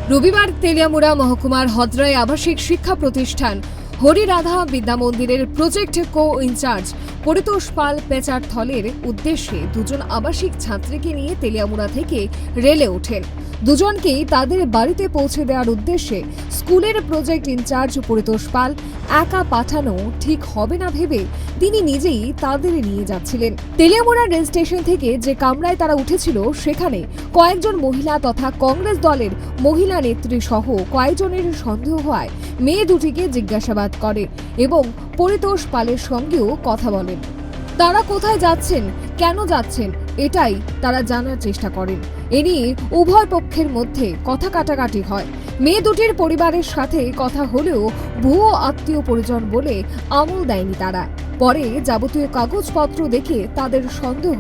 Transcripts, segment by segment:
রবিবার তেলিয়ামুড়া মহকুমার হদ্রায় আবাসিক শিক্ষা প্রতিষ্ঠান হরিরাধা বিদ্যা মন্দিরের প্রজেক্ট কো ইনচার্জ পরিতোষ পাল পেচার থলের উদ্দেশ্যে দুজন আবাসিক ছাত্রীকে নিয়ে তেলিয়ামুড়া থেকে রেলে ওঠেন। দুজনকেই তাদের বাড়িতে পৌঁছে দেওয়ার উদ্দেশ্যে স্কুলের প্রজেক্ট ইনচার্জ পরিতোষ পাল একা পাঠানো ঠিক হবে না ভেবে তিনি নিজেই তাদের নিয়ে যাচ্ছিলেন। তেলিয়ামুড়া রেল স্টেশন থেকে যে কামরায় তারা উঠেছিল সেখানে কয়েকজন মহিলা তথা কংগ্রেস দলের মহিলা নেত্রী সহ কয়েকজনের সন্দেহ হওয়ায় মেয়ে দুটিকে জিজ্ঞাসাবাদ করে এবং পরিতোষ পালের সঙ্গেও কথা বলেন। তারা কোথায় যাচ্ছেন, কেন যাচ্ছেন, এটাই তারা জানার চেষ্টা করেন। এ নিয়ে উভয় পক্ষের মধ্যে কথা কাটাকাটি হয়। মেয়ে দুটির পরিবারের সাথে কথা হলেও ভুয়ো আত্মীয় পরিজন বলে আমল দেয়নি তারা। পরে যাবতীয় কাগজপত্র দেখে তাদের সন্দেহ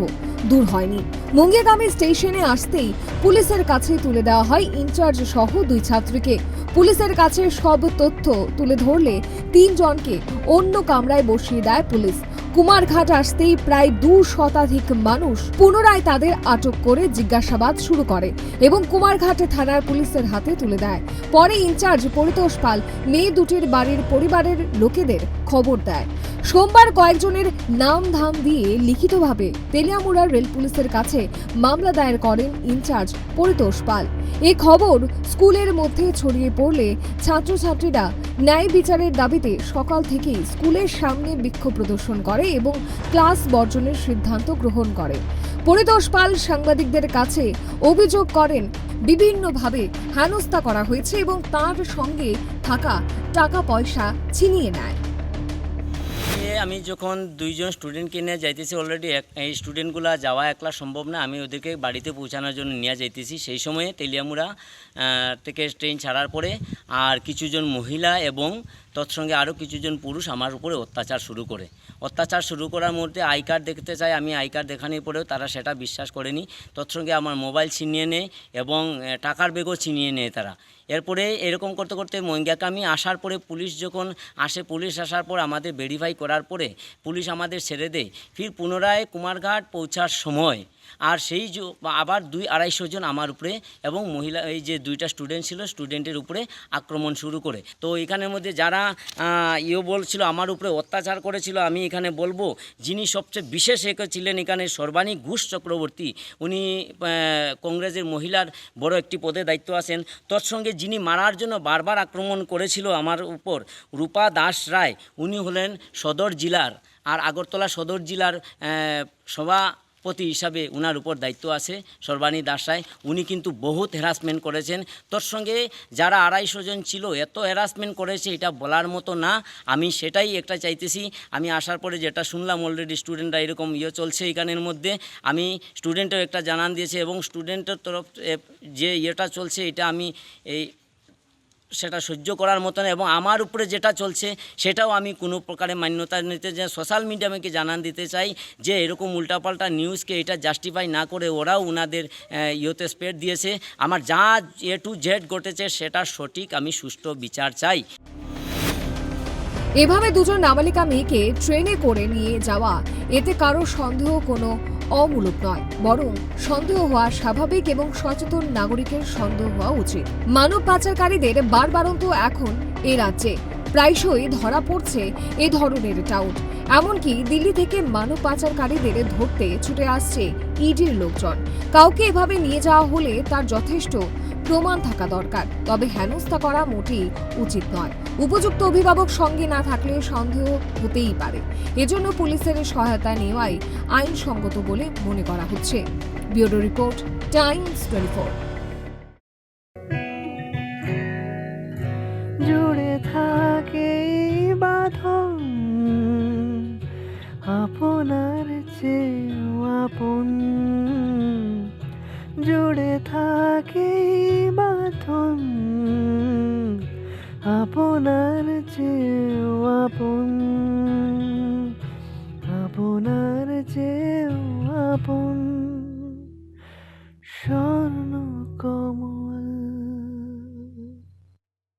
দূর হয়নি। মুঙ্গিয়াগামী স্টেশনে আসতেই পুলিশের কাছে তুলে দেওয়া হয় ইনচার্জ সহ দুই ছাত্রীকে। পুলিশের কাছে সব তথ্য তুলে ধরলে তিনজনকে অন্য কামরায় বসিয়ে দেয় পুলিশ। কুমারঘাট আসতেই প্রায় 2 শতাধিক মানুষ পুনরায় তাদের আটক করে জিজ্ঞাসাবাদ শুরু করে এবং কুমারঘাট থানার পুলিশের হাতে তুলে দেয়। পরে ইনচার্জ পরিতোষ পাল মেয়ে দুটির বাড়ির পরিবারের লোকেদের খবর দেয়। সোমবার কয়েকজনের নাম ধাম দিয়ে লিখিতভাবে তেলিয়ামুড়ার রেল পুলিশের কাছে মামলা দায়ের করেন ইনচার্জ পরিতোষ পাল। এই খবর স্কুলের মধ্যে ছড়িয়ে পড়লে ছাত্রছাত্রীরা ন্যায় বিচারের দাবিতে সকাল থেকেই স্কুলের সামনে বিক্ষোভ প্রদর্শন করে এবং ক্লাস বর্জনের সিদ্ধান্ত গ্রহণ করে। পরিতোষ পাল সাংবাদিকদের কাছে অভিযোগ করেন বিভিন্নভাবে হেনস্থা করা হয়েছে এবং তার সঙ্গে থাকা টাকা পয়সা ছিনিয়ে নেয়। আমি যখন দুইজন স্টুডেন্টকে নিয়ে যাইতেছি, অলরেডি এই স্টুডেন্টগুলো যাওয়া একলা সম্ভব না, আমি ওদেরকে বাড়িতে পৌঁছানোর জন্য নিয়ে যাইতেছি। সেই সময়ে তেলিয়ামুড়া থেকে ট্রেন ছাড়ার পরে আর কিছুজন মহিলা এবং তৎসঙ্গে আরও কিছুজন পুরুষ আমার উপরে অত্যাচার শুরু করার মধ্যে আই কার্ড দেখতে চাই। আমি আই কার্ড দেখানোর পরেও তারা সেটা বিশ্বাস করেনি। তৎসঙ্গে আমার মোবাইল ছিনিয়ে নেয় এবং টাকার ব্যাগও ছিনিয়ে নেয় তারা। এরপরে এরকম করতে করতে মঙ্গিয়াগামী আসার পরে পুলিশ যখন আসে, পুলিশ আসার পর আমাদের ভেরিফাই করার পরে পুলিশ আমাদের ছেড়ে দেয়। ফির পুনরায় কুমারঘাট পৌঁছার সময় আর সেই আবার 200-250 জন আমার উপরে এবং মহিলা এই যে দুইটা স্টুডেন্ট ছিল স্টুডেন্টের উপরে আক্রমণ শুরু করে। তো এখানের মধ্যে যারা বলছিল আমার উপরে অত্যাচার করেছিল, আমি এখানে বলবো যিনি সবচেয়ে বিশেষ ছিলেন এখানে সর্বাণী ঘোষ চক্রবর্তী, উনি কংগ্রেসের মহিলার বড় একটি পদে দায়িত্ব আছেন। তৎসঙ্গে যিনি মারার জন্য বারবার আক্রমণ করেছিল আমার উপর, রূপা দাস রায়, উনি হলেন সদর জেলার আর আগরতলা সদর জেলার সভাপতি হিসাবে উনার উপর দায়িত্ব আছে সর্বাণী দাস রায়। উনি কিন্তু বহুত হ্যারাসমেন্ট করেছেন। তোর সঙ্গে যারা 250 জন ছিল এত হ্যারাসমেন্ট করেছে এটা বলার মতো না। আমি সেটাই একটা চাইতেছি। আমি আসার পরে যেটা শুনলাম অলরেডি স্টুডেন্টরা এরকম চলছে এখানের মধ্যে, আমি স্টুডেন্টও একটা জানান দিয়েছে এবং স্টুডেন্টের তরফ যে চলছে এটা আমি সেটা সহ্য করার মতন এবং আমার উপরে যেটা চলছে সেটাও আমি কোনো প্রকারে মান্যতা নিতে যে সোশ্যাল মিডিয়াকে জানান দিতে চাই যে এরকম উল্টাপাল্টা নিউজকে এটা জাস্টিফাই না করে ওরাও ওনাদের স্প্রেড দিয়েছে। আমার যা A to Z ঘটেছে সেটা সঠিক, আমি সুষ্ঠু বিচার চাই। এভাবে দুজন নাবালিকা মেয়েকে ট্রেনে করে নিয়ে যাওয়া এতে কারো সন্দেহ কোনো অমূলক নয়, বরং সন্দেহ হওয়া স্বাভাবিক এবং সচেতন নাগরিকের সন্দেহ হওয়া উচিত। মানব পাচারকারীদের বারবারন্ত এখন এ রাজ্যে প্রায়শই ধরা পড়ছে এ ধরনের টাউট। এমনকি দিল্লি থেকে মানব পাচারকারীদের ধরতে ছুটে আসছে ইডির লোকজন। কাউকে এভাবে নিয়ে যাওয়া হলে তার যথেষ্ট প্রমাণ থাকা দরকার, তবে হেনস্থা করা মোটেই উচিত নয়। উপযুক্ত অভিভাবক সঙ্গে না থাকলে সন্দেহ হতেই পারে। এজন্য পুলিশের সহায়তা নেওয়াই আইনসঙ্গত বলে মনে করা হচ্ছে। Bureau report, Times 24। জুড়ে থাকে বাঁধন আপনার চেয়েও আপন, জুড়ে থাকে বাঁধন আপনার চেয়েও আপন।